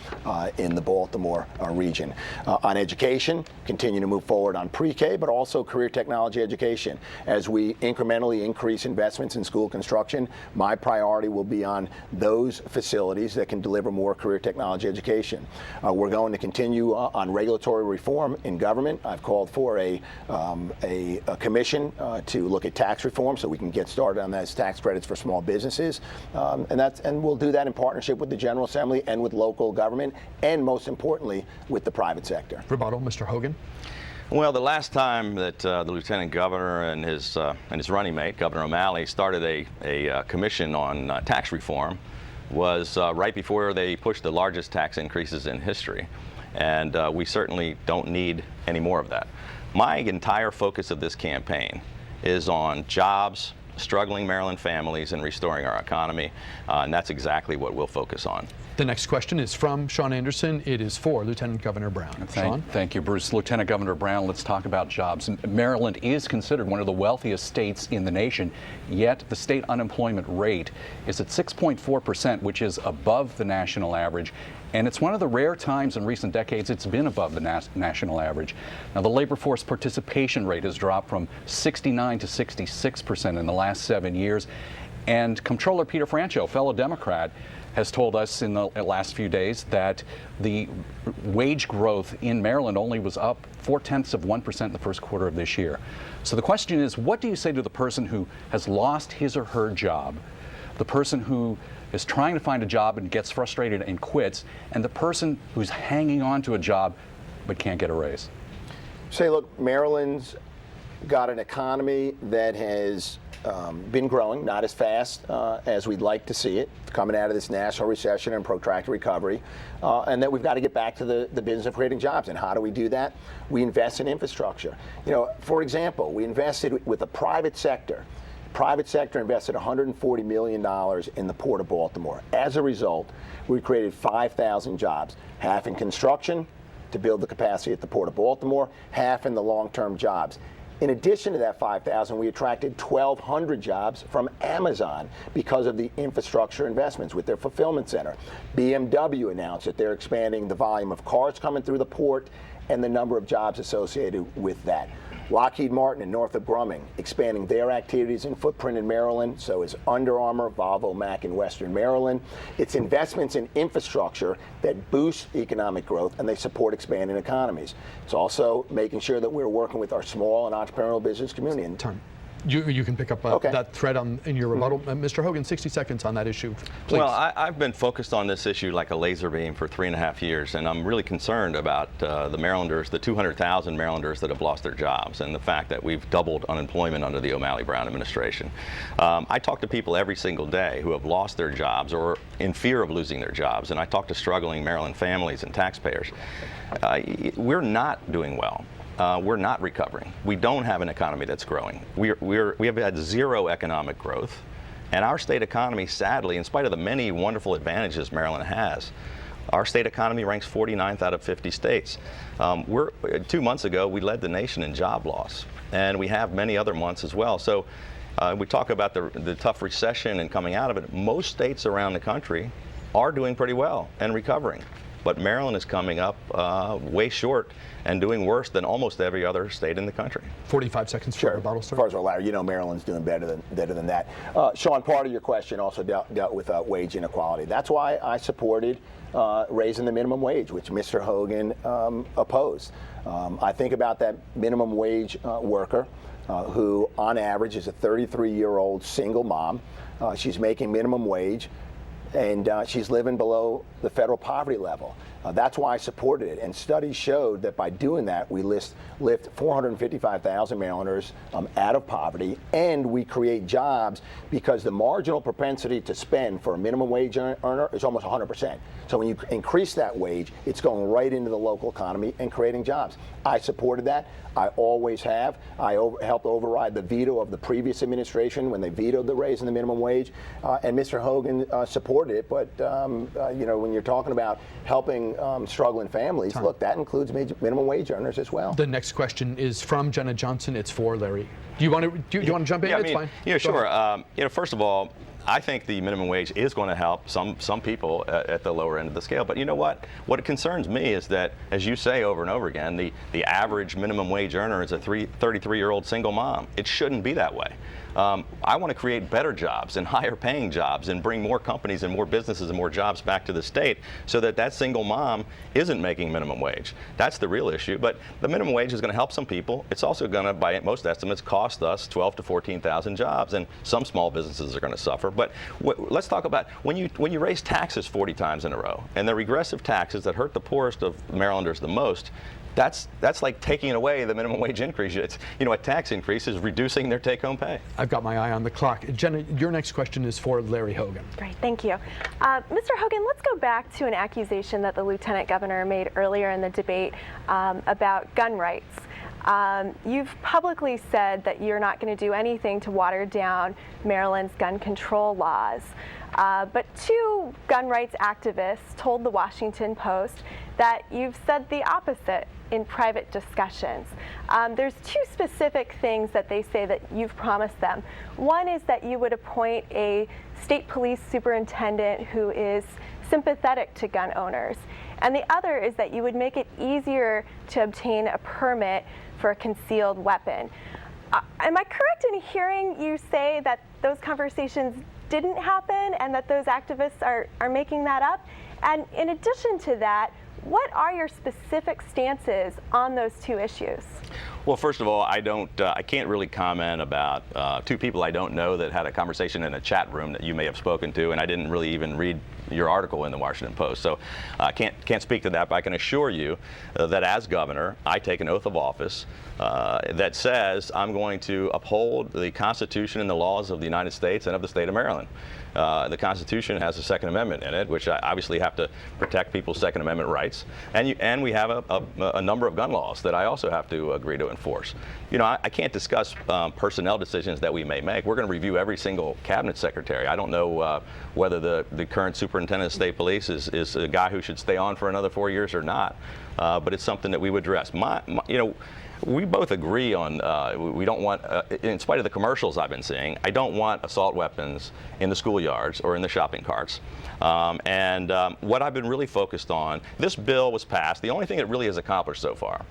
in the Baltimore region. On education, continue to move forward on pre-K, but also career technology education. As we incrementally increase investments in school construction, my priority will be on those facilities that can deliver more career technology education. We're going to continue on regulatory reform in government. I've called for a commission to look at tax reform so we can get started on those tax credits for small businesses, and we'll do that in partnership with the General Assembly and with local government, and most importantly with the private sector. Rebuttal, Mr. Hogan. Well, the last time that the lieutenant governor and his running mate, Governor O'Malley, started a commission on tax reform was right before they pushed the largest tax increases in history. And we certainly don't need any more of that. My entire focus of this campaign is on jobs, struggling Maryland families, and restoring our economy. And that's exactly what we'll focus on. The next question is from Sean Anderson. It is for Lieutenant Governor Brown. Sean? Thank you, Bruce. Lieutenant Governor Brown, let's talk about jobs. Maryland is considered one of the wealthiest states in the nation, yet the state unemployment rate is at 6.4%, which is above the national average. And it's one of the rare times in recent decades it's been above the national average. Now, the labor force participation rate has dropped from 69 to 66% in the last 7 years. And Comptroller Peter Francho, fellow Democrat, has told us in the last few days that the wage growth in Maryland only was up 0.4% in the first quarter of this year. So the question is, what do you say to the person who has lost his or her job, the person who is trying to find a job and gets frustrated and quits, and the person who's hanging on to a job but can't get a raise? Say, look, Maryland's got an economy that has been growing, not as fast as we'd like to see it, coming out of this national recession and protracted recovery, and that we've got to get back to the business of creating jobs. And how do we do that? We invest in infrastructure. For example, we invested with the private sector. Private sector invested $140 million in the Port of Baltimore. As a result, we created 5,000 jobs, half in construction to build the capacity at the Port of Baltimore, half in the long-term jobs. In addition to that 5,000, we attracted 1,200 jobs from Amazon because of the infrastructure investments with their fulfillment center. BMW announced that they're expanding the volume of cars coming through the port and the number of jobs associated with that. Lockheed Martin and Northrop Grumman expanding their activities and footprint in Maryland. So is Under Armour, Volvo, Mac in Western Maryland. It's investments in infrastructure that boost economic growth and they support expanding economies. It's also making sure that we're working with our small and entrepreneurial business community. You can pick up that thread in your rebuttal. Mr. Hogan, 60 seconds on that issue, please. Well, I've been focused on this issue like a laser beam for 3.5 years, and I'm really concerned about the Marylanders, the 200,000 Marylanders that have lost their jobs, and the fact that we've doubled unemployment under the O'Malley-Brown administration. I talk to people every single day who have lost their jobs or in fear of losing their jobs, and I talk to struggling Maryland families and taxpayers. We're not doing well. We're not recovering. We don't have an economy that's growing. We have had zero economic growth And our state economy, sadly, in spite of the many wonderful advantages Maryland has, our state economy ranks 49th out of 50 states. 2 months ago, we led the nation in job loss, and we have many other months as well. So we talk about the tough recession and coming out of it. Most states around the country are doing pretty well and recovering. But Maryland is coming up way short and doing worse than almost every other state in the country. 45 seconds for rebuttal, sir. As far as Larry, Maryland's doing better than that. Sean, part of your question also dealt with wage inequality. That's why I supported raising the minimum wage, which Mr. Hogan opposed. I think about that minimum wage worker who, on average, is a 33-year-old single mom. She's making minimum wage, and she's living below the federal poverty level. That's why I supported it. And studies showed that by doing that, we lift 455,000 Marylanders out of poverty, and we create jobs because the marginal propensity to spend for a minimum wage earner is almost 100%. So when you increase that wage, it's going right into the local economy and creating jobs. I supported that. I always have. I helped override the veto of the previous administration when they vetoed the raise in the minimum wage, and Mr. Hogan supported it. But when you're talking about helping struggling families, look, that includes minimum wage earners as well. The next question is from Jenna Johnson. It's for Larry. Do you want to jump in? Yeah, It's fine. Yeah, sure. First of all, I think the minimum wage is going to help some people at the lower end of the scale. But you know what? What concerns me is that, as you say over and over again, the average minimum wage earner is a 33-year-old single mom. It shouldn't be that way. I want to create better jobs and higher paying jobs and bring more companies and more businesses and more jobs back to the state so that single mom isn't making minimum wage. That's the real issue. But the minimum wage is going to help some people. It's also going to, by most estimates, cost us 12,000 to 14,000 jobs, and some small businesses are going to suffer. But let's talk about when you raise taxes 40 times in a row, and the regressive taxes that hurt the poorest of Marylanders the most. That's like taking away the minimum wage increase. It's, a tax increase is reducing their take-home pay. I've got my eye on the clock. Jenna, your next question is for Larry Hogan. Great, thank you. Mr. Hogan, let's go back to an accusation that the Lieutenant Governor made earlier in the debate about gun rights. You've publicly said that you're not going to do anything to water down Maryland's gun control laws. But two gun rights activists told the Washington Post that you've said the opposite in private discussions. There's two specific things that they say that you've promised them. One is that you would appoint a state police superintendent who is sympathetic to gun owners. And the other is that you would make it easier to obtain a permit for a concealed weapon. Am I correct in hearing you say that those conversations didn't happen and that those activists are making that up? And in addition to that, what are your specific stances on those two issues? Well, first of all, I can't really comment about two people I don't know that had a conversation in a chat room that you may have spoken to, and I didn't really even read your article in the Washington Post. So I can't speak to that, but I can assure you that as governor, I take an oath of office that says I'm going to uphold the Constitution and the laws of the United States and of the state of Maryland. The Constitution has a Second Amendment in it, which I obviously have to protect people's Second Amendment rights. And we have a number of gun laws that I also have to agree to enforce. I can't discuss personnel decisions that we may make. We're going to review every single cabinet secretary. I don't know whether the current superintendent of state police is a guy who should stay on for another 4 years or not. But it's something that we would address. We both agree on we don't want, in spite of the commercials I've been seeing, I don't want assault weapons in the schoolyards or in the shopping carts. What I've been really focused on, this bill was passed. The only thing it really has accomplished so far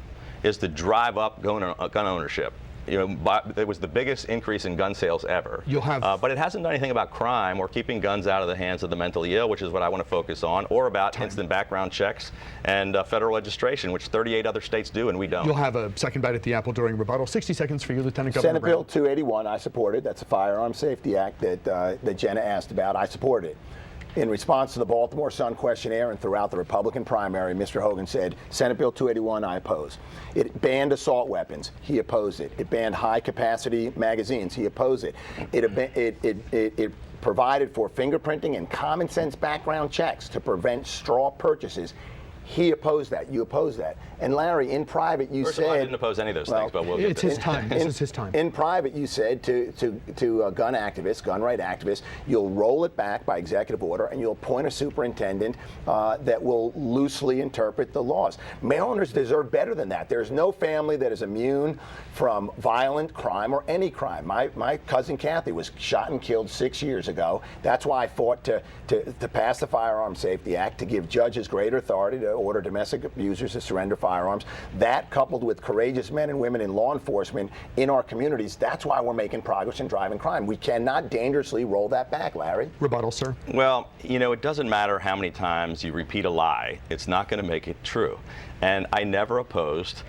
is to drive up gun ownership. It was the biggest increase in gun sales ever. But it hasn't done anything about crime or keeping guns out of the hands of the mentally ill, which is what I want to focus on, or about instant background checks and federal registration, which 38 other states do and we don't. You'll have a second bite at the apple during rebuttal. 60 seconds for you, Lieutenant Governor. Senate Bill 281, I supported. That's a Firearm Safety Act that Jenna asked about. I support it. In response to the Baltimore Sun questionnaire and throughout the Republican primary, Mr. Hogan said, Senate Bill 281, I oppose. It banned assault weapons. He opposed it. It banned high-capacity magazines. He opposed it. It provided for fingerprinting and common-sense background checks to prevent straw purchases. He opposed that. You opposed that. And Larry, in private, you First said... of all, I didn't oppose any of those things, but we'll get it's to his time. This is his time. In private, you said to gun activists, gun right activists, you'll roll it back by executive order and you'll appoint a superintendent that will loosely interpret the laws. Marylanders deserve better than that. There's no family that is immune from violent crime or any crime. My cousin Kathy was shot and killed 6 years ago. That's why I fought to pass the Firearm Safety Act, to give judges greater authority to order domestic abusers to surrender firearms. That, coupled with courageous men and women in law enforcement in our communities, that's why we're making progress in driving crime. We cannot dangerously roll that back, Larry. Rebuttal, sir. Well, you know, it doesn't matter how many times you repeat a lie. It's not going to make it true. And I never opposed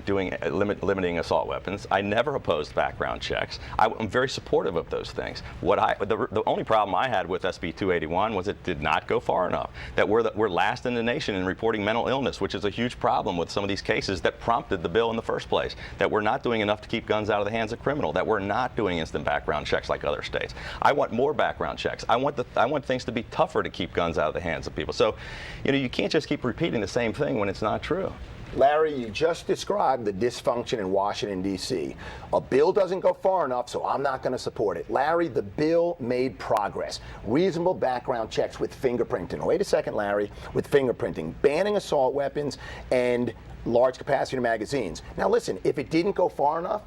limiting assault weapons. I never opposed background checks. I'm very supportive of those things. The only problem I had with SB 281 was it did not go far enough. That we're last in the nation in reporting mental illness, which is a huge problem with some of these cases that prompted the bill in the first place. That we're not doing enough to keep guns out of the hands of criminals. That we're not doing instant background checks like other states. I want more background checks. I want things to be tougher to keep guns out of the hands of people. So, you know, you can't just keep repeating the same thing when it's not true. Larry, you just described the dysfunction in Washington, D.C. A bill doesn't go far enough, so I'm not going to support it. Larry, the bill made progress. Reasonable background checks with fingerprinting. Wait a second, Larry. With fingerprinting, banning assault weapons and large capacity magazines. Now listen, if it didn't go far enough,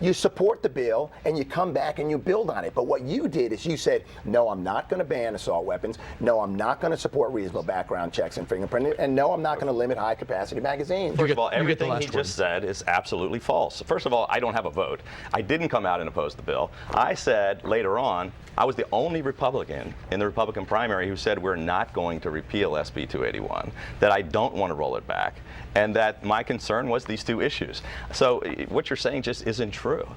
you support the bill and you come back and you build on it. But what you did is you said, no, I'm not going to ban assault weapons. No, I'm not going to support reasonable background checks and fingerprinting. And no, I'm not going to limit high capacity magazines. First of all, everything he just said is absolutely false. First of all, I don't have a vote. I didn't come out and oppose the bill. I said later on, I was the only Republican in the Republican primary who said we're not going to repeal SB 281, that I don't want to roll it back, and that my concern was these two issues. So what you're saying just isn't true.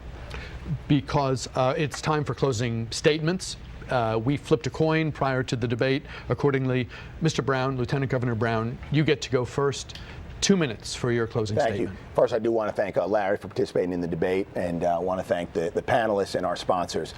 Because it's time for closing statements. We flipped a coin prior to the debate. Accordingly, Mr. Brown, Lieutenant Governor Brown, you get to go first. 2 minutes for your closing statement. Thank you. First, I do want to thank Larry for participating in the debate, and I want to thank the panelists and our sponsors.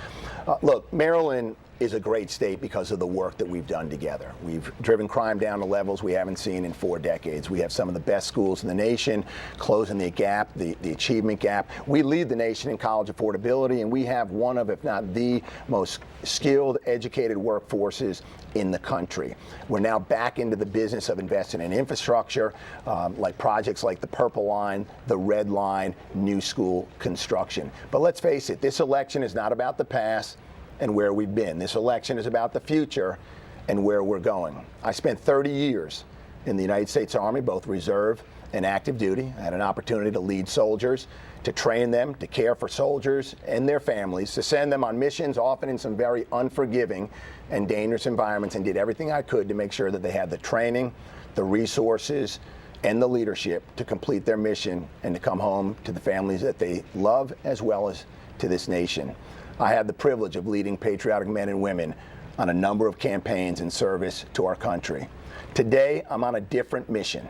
Look, Maryland is a great state because of the work that we've done together. We've driven crime down to levels we haven't seen in 4 decades. We have some of the best schools in the nation, closing the gap, the achievement gap. We lead the nation in college affordability, and we have one of, if not the most skilled, educated workforces in the country. We're now back into the business of investing in infrastructure, like projects like the Purple Line, the Red Line, new school construction. But let's face it, this election is not about the past and where we've been. This election is about the future and where we're going. I spent 30 years in the United States Army, both reserve and active duty. I had an opportunity to lead soldiers, to train them, to care for soldiers and their families, to send them on missions, often in some very unforgiving and dangerous environments, and did everything I could to make sure that they had the training, the resources, and the leadership to complete their mission and to come home to the families that they love as well as to this nation. I had the privilege of leading patriotic men and women on a number of campaigns in service to our country. Today, I'm on a different mission.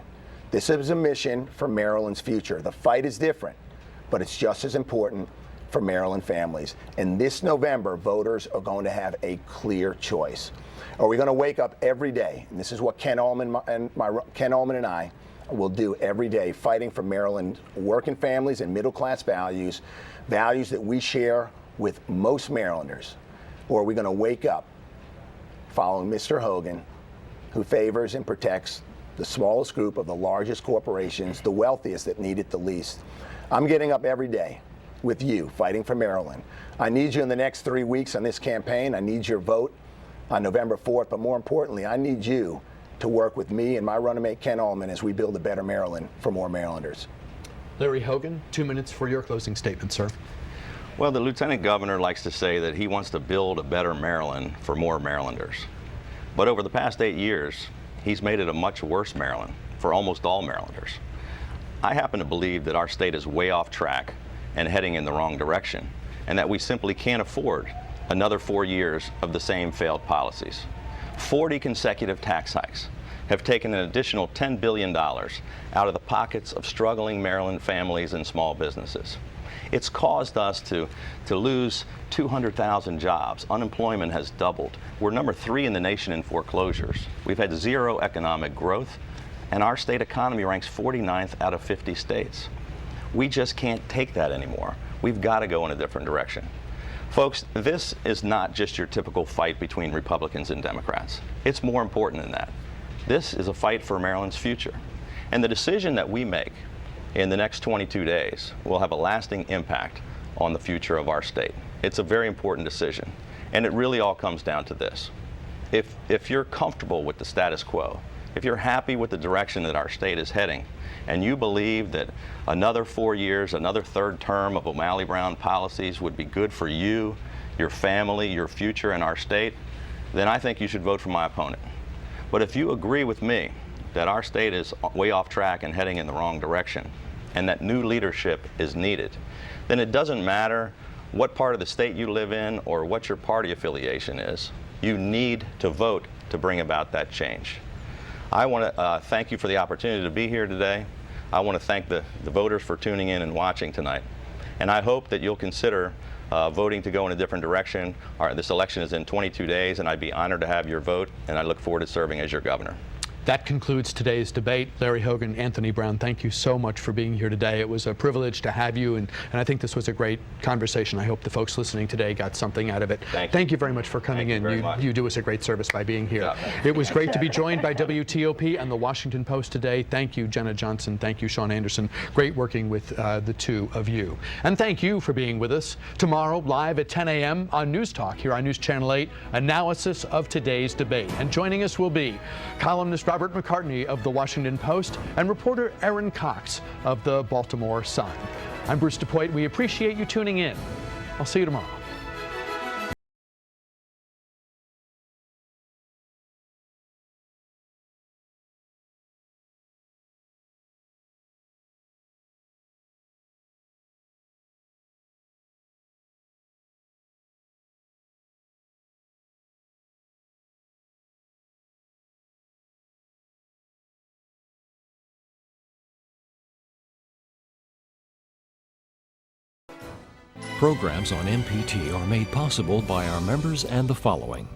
This is a mission for Maryland's future. The fight is different, but it's just as important for Maryland families. And this November, voters are going to have a clear choice. Are we going to wake up every day? And this is what Ken Ullman and I will do every day, fighting for Maryland working families and middle-class values, values that we share with most Marylanders? Or are we going to wake up following Mr. Hogan, who favors and protects the smallest group of the largest corporations, the wealthiest that need it the least? I'm getting up every day with you, fighting for Maryland. I need you in the next 3 weeks on this campaign. I need your vote on November 4th, but more importantly, I need you to work with me and my running mate Ken Ullman as we build a better Maryland for more Marylanders. Larry Hogan, 2 minutes for your closing statement, sir. Well, the Lieutenant Governor likes to say that he wants to build a better Maryland for more Marylanders. But over the past 8 years, he's made it a much worse Maryland for almost all Marylanders. I happen to believe that our state is way off track and heading in the wrong direction, and that we simply can't afford another 4 years of the same failed policies. 40 consecutive tax hikes have taken an additional $10 billion out of the pockets of struggling Maryland families and small businesses. It's caused us to lose 200,000 jobs. Unemployment has doubled. We're number 3 in the nation in foreclosures. We've had 0 economic growth, and our state economy ranks 49th out of 50 states. We just can't take that anymore. We've got to go in a different direction. Folks, this is not just your typical fight between Republicans and Democrats. It's more important than that. This is a fight for Maryland's future. And the decision that we make in the next 22 days will have a lasting impact on the future of our state. It's a very important decision. And it really all comes down to this. If you're comfortable with the status quo, if you're happy with the direction that our state is heading, and you believe that another 4 years, another third term of O'Malley Brown policies would be good for you, your family, your future, and our state, then I think you should vote for my opponent. But if you agree with me that our state is way off track and heading in the wrong direction, and that new leadership is needed, then it doesn't matter what part of the state you live in or what your party affiliation is. You need to vote to bring about that change. I want to thank you for the opportunity to be here today. I want to thank the voters for tuning in and watching tonight. And I hope that you'll consider voting to go in a different direction. This election is in 22 days, and I'd be honored to have your vote, and I look forward to serving as your governor. That concludes today's debate. Larry Hogan, Anthony Brown, thank you so much for being here today. It was a privilege to have you, and I think this was a great conversation. I hope the folks listening today got something out of it. Thank you very much for coming in. You do us a great service by being here. Yeah. It was great to be joined by WTOP and the Washington Post today. Thank you, Jenna Johnson. Thank you, Sean Anderson. Great working with the two of you. And thank you for being with us. Tomorrow, live at 10 a.m. on News Talk here on News Channel 8, analysis of today's debate. And joining us will be columnist Robert McCartney of the Washington Post and reporter Aaron Cox of the Baltimore Sun. I'm Bruce DuPoit. We appreciate you tuning in. I'll see you tomorrow. Programs on MPT are made possible by our members and the following.